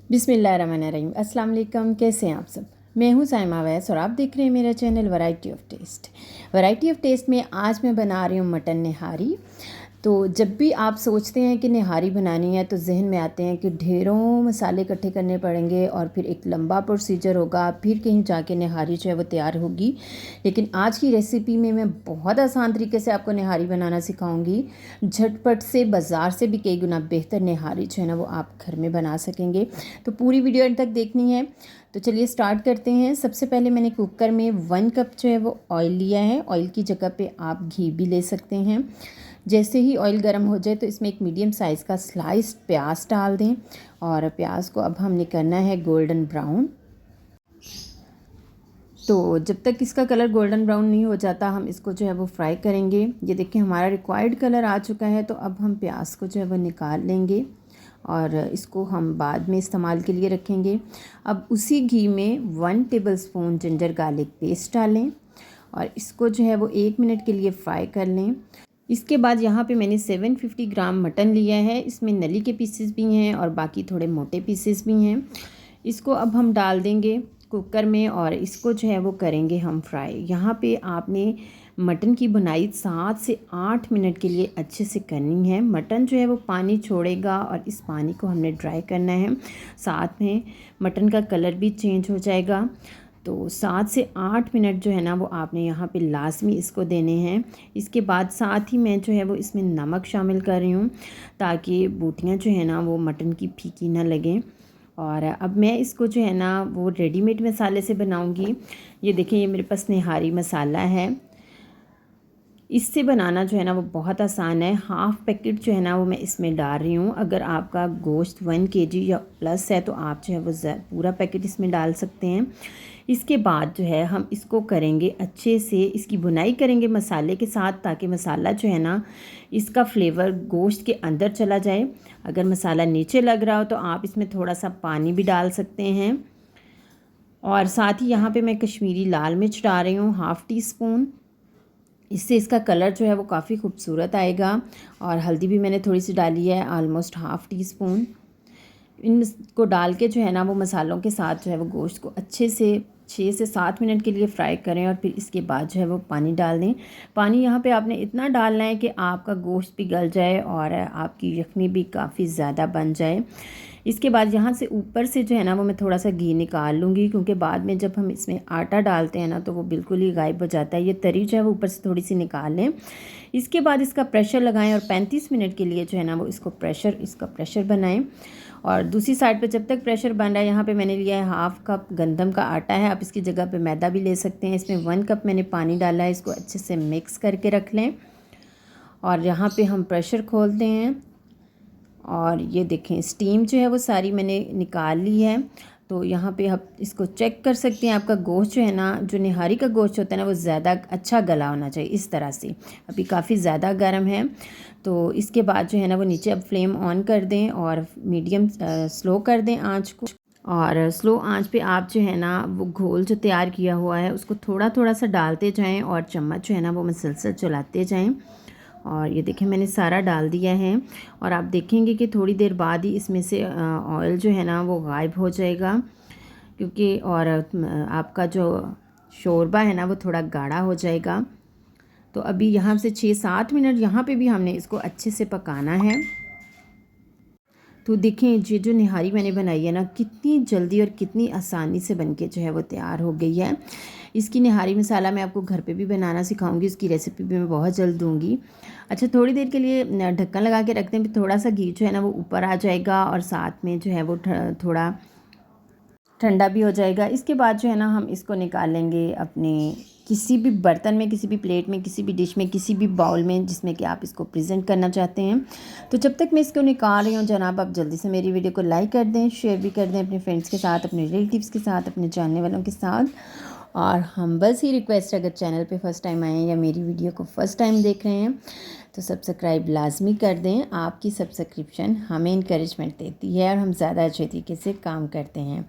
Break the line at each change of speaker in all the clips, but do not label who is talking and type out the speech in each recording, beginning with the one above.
बिस्मिल्लाहिर्रहमानिर्रहीम। अस्सलाम वालेकुम। कैसे हैं आप सब? मैं हूं साइमा वैस और आप देख रहे हैं मेरा channel variety of taste. Variety of taste में आज मैं बना रही हूं मटन निहारी। तो जब भी आप सोचते हैं कि निहारी बनानी है तो जहन में आते हैं कि ढेरों मसाले इकट्ठे करने पड़ेंगे और फिर एक लंबा प्रोसीजर होगा, फिर कहीं जाके निहारी जो है वो तैयार होगी। लेकिन आज की रेसिपी में मैं बहुत आसान तरीके से आपको निहारी बनाना सिखाऊंगी। झटपट से बाज़ार से भी कई गुना बेहतर निहारी जो है ना वो आप घर में बना सकेंगे। तो पूरी वीडियो एंड तक देखनी है। तो चलिए स्टार्ट करते हैं। सबसे पहले मैंने कुकर में 1 कप जो है वो ऑयल लिया है। ऑयल की जगह पे आप घी भी ले सकते हैं। जैसे ही ऑयल गर्म हो जाए तो इसमें एक मीडियम साइज़ का स्लाइस्ड प्याज डाल दें और प्याज को अब हमने करना है गोल्डन ब्राउन। तो जब तक इसका कलर गोल्डन ब्राउन नहीं हो जाता हम इसको जो है वो फ्राई करेंगे। ये देखिए हमारा रिक्वायर्ड कलर आ चुका है। तो अब हम प्याज को जो है वो निकाल लेंगे और इसको हम बाद में इस्तेमाल के लिए रखेंगे। अब उसी घी में 1 टेबलस्पून जिंजर गार्लिक पेस्ट डालें और इसको जो है वो 1 मिनट के लिए फ्राई कर लें। इसके बाद यहाँ पे मैंने 750 ग्राम मटन लिया है। इसमें नली के पीसेस भी हैं और बाकी थोड़े मोटे पीसेस भी हैं। इसको अब हम डाल देंगे कुकर में और इसको जो है वो करेंगे हम फ्राई। यहाँ पे आपने मटन की बुनाई 7 से 8 मिनट के लिए अच्छे से करनी है। मटन जो है वो पानी छोड़ेगा और इस पानी को हमने ड्राई करना है। साथ में मटन का कलर भी चेंज हो जाएगा। तो 7 से 8 मिनट जो है ना वो आपने यहाँ पे लाजमी इसको देने हैं। इसके बाद साथ ही मैं जो है वो इसमें नमक शामिल कर रही हूँ ताकि बूटियाँ जो है ना वो मटन की फीकी ना लगें। और अब मैं इसको जो है ना वो रेडीमेड मसाले से बनाऊँगी। ये देखिए ये मेरे पास निहारी मसाला है। इससे बनाना जो है ना वो बहुत आसान है। हाफ़ पैकेट जो है ना वो मैं इसमें डाल रही हूँ। अगर आपका गोश्त 1 केजी या प्लस है तो आप जो है वो पूरा पैकेट इसमें डाल सकते हैं। इसके बाद जो है हम इसको करेंगे अच्छे से, इसकी बुनाई करेंगे मसाले के साथ ताकि मसाला जो है ना इसका फ्लेवर गोश्त के अंदर चला जाए। अगर मसाला नीचे लग रहा हो तो आप इसमें थोड़ा सा पानी भी डाल सकते हैं। और साथ ही यहाँ पे मैं कश्मीरी लाल मिर्च डाल रही हूँ 1/2 टीस्पून। इससे इसका कलर जो है वो काफ़ी खूबसूरत आएगा। और हल्दी भी मैंने थोड़ी सी डाली है, ऑलमोस्ट 1/2 टीस्पून। इनको डाल के जो है ना वो मसालों के साथ जो है वो गोश्त को अच्छे से 6 से 7 मिनट के लिए फ्राई करें और फिर इसके बाद जो है वो पानी डाल दें। पानी यहाँ पे आपने इतना डालना है कि आपका गोश्त भी गल जाए और आपकी यखनी भी काफ़ी ज़्यादा बन जाए। इसके बाद यहाँ से ऊपर से जो है ना वो मैं थोड़ा सा घी निकाल लूँगी क्योंकि बाद में जब हम इसमें आटा डालते हैं ना तो वो बिल्कुल ही गायब हो जाता है। ये तरी जो है वो ऊपर से थोड़ी सी निकाल लें। इसके बाद इसका प्रेशर लगाएं और 35 मिनट के लिए जो है ना वो इसका प्रेशर बनाएं। और दूसरी साइड पे जब तक प्रेशर बन रहा है यहाँ पे मैंने लिया है 1/2 कप गंदम का आटा है। आप इसकी जगह पे मैदा भी ले सकते हैं। इसमें 1 कप मैंने पानी डाला है। इसको अच्छे से मिक्स करके रख लें और यहाँ पे हम प्रेशर खोलते हैं और ये देखें स्टीम जो है वो सारी मैंने निकाल ली है। तो यहाँ पे आप इसको चेक कर सकते हैं। आपका गोश्त जो है ना, जो निहारी का गोश्त होता है ना, वो ज़्यादा अच्छा गला होना चाहिए इस तरह से। अभी काफ़ी ज़्यादा गर्म है। तो इसके बाद जो है ना वो नीचे अब फ्लेम ऑन कर दें और मीडियम स्लो कर दें आँच को। और स्लो आंच पे आप जो है ना वो घोल जो तैयार किया हुआ है उसको थोड़ा थोड़ा सा डालते जाएं और चम्मच जो है ना वो मुसलसल चलाते जाएं। और ये देखें मैंने सारा डाल दिया है और आप देखेंगे कि थोड़ी देर बाद ही इसमें से ऑयल जो है ना वो गायब हो जाएगा क्योंकि और आपका जो शोरबा है ना वो थोड़ा गाढ़ा हो जाएगा। तो अभी यहाँ से 6-7 मिनट यहाँ पे भी हमने इसको अच्छे से पकाना है। तो देखें ये जो निहारी मैंने बनाई है ना कितनी जल्दी और कितनी आसानी से बनके जो है वो तैयार हो गई है। इसकी निहारी मसाला मैं आपको घर पे भी बनाना सिखाऊंगी। उसकी रेसिपी भी मैं बहुत जल्द दूंगी। अच्छा थोड़ी देर के लिए ढक्कन लगा के रखते हैं। फिर थोड़ा सा घी जो है ना वो ऊपर आ जाएगा और साथ में जो है वो थोड़ा ठंडा भी हो जाएगा। इसके बाद जो है ना हम इसको निकालेंगे अपने किसी भी बर्तन में, किसी भी प्लेट में, किसी भी डिश में, किसी भी बाउल में जिसमें कि आप इसको प्रेजेंट करना चाहते हैं। तो जब तक मैं इसको निकाल रही हूँ जनाब आप जल्दी से मेरी वीडियो को लाइक कर दें, शेयर भी कर दें अपने फ्रेंड्स के साथ, अपने रिलेटिव्स के साथ, अपने जानने वालों के साथ। और हम बस ही रिक्वेस्ट, अगर चैनल पे फर्स्ट टाइम आए हैं या मेरी वीडियो को फ़र्स्ट टाइम देख रहे हैं तो सब्सक्राइब लाजमी कर दें। आपकी सब्सक्रिप्शन हमें इंकरेजमेंट देती है और हम ज़्यादा अच्छे तरीके से काम करते हैं।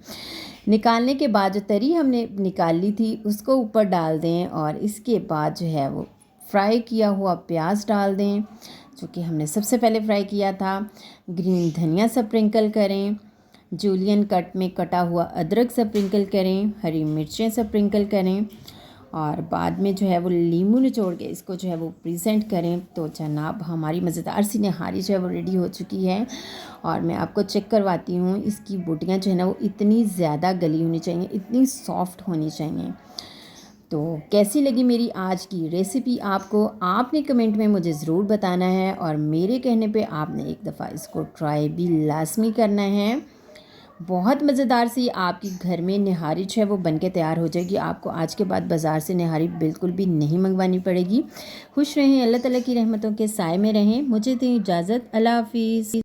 निकालने के बाद जो तरी हमने निकाल ली थी उसको ऊपर डाल दें और इसके बाद जो है वो फ्राई किया हुआ प्याज डाल दें जो कि हमने सबसे पहले फ्राई किया था। ग्रीन धनिया स्प्रिंकल करें। जूलियन कट में कटा हुआ अदरक स्प्रिंकल करें, हरी मिर्चें स्प्रिंकल करें और बाद में जो है वो नींबू निचोड़ के इसको जो है वो प्रेजेंट करें। तो जनाब हमारी मज़ेदार सी निहारी जो है वो रेडी हो चुकी है और मैं आपको चेक करवाती हूँ। इसकी बोटियाँ जो है ना वो इतनी ज़्यादा गली होनी चाहिए, इतनी सॉफ्ट होनी चाहिए। तो कैसी लगी मेरी आज की रेसिपी आपको, आपने कमेंट में मुझे ज़रूर बताना है और मेरे कहने पे आपने एक दफ़ा इसको ट्राई भी लाजमी करना है। बहुत मज़ेदार सी आपकी घर में निहारी जो है वो बन के तैयार हो जाएगी। आपको आज के बाद बाज़ार से निहारी बिल्कुल भी नहीं मंगवानी पड़ेगी। खुश रहें, अल्लाह ताला की रहमतों के साए में रहें। मुझे दें इजाज़त, अल्लाह हाफिज़।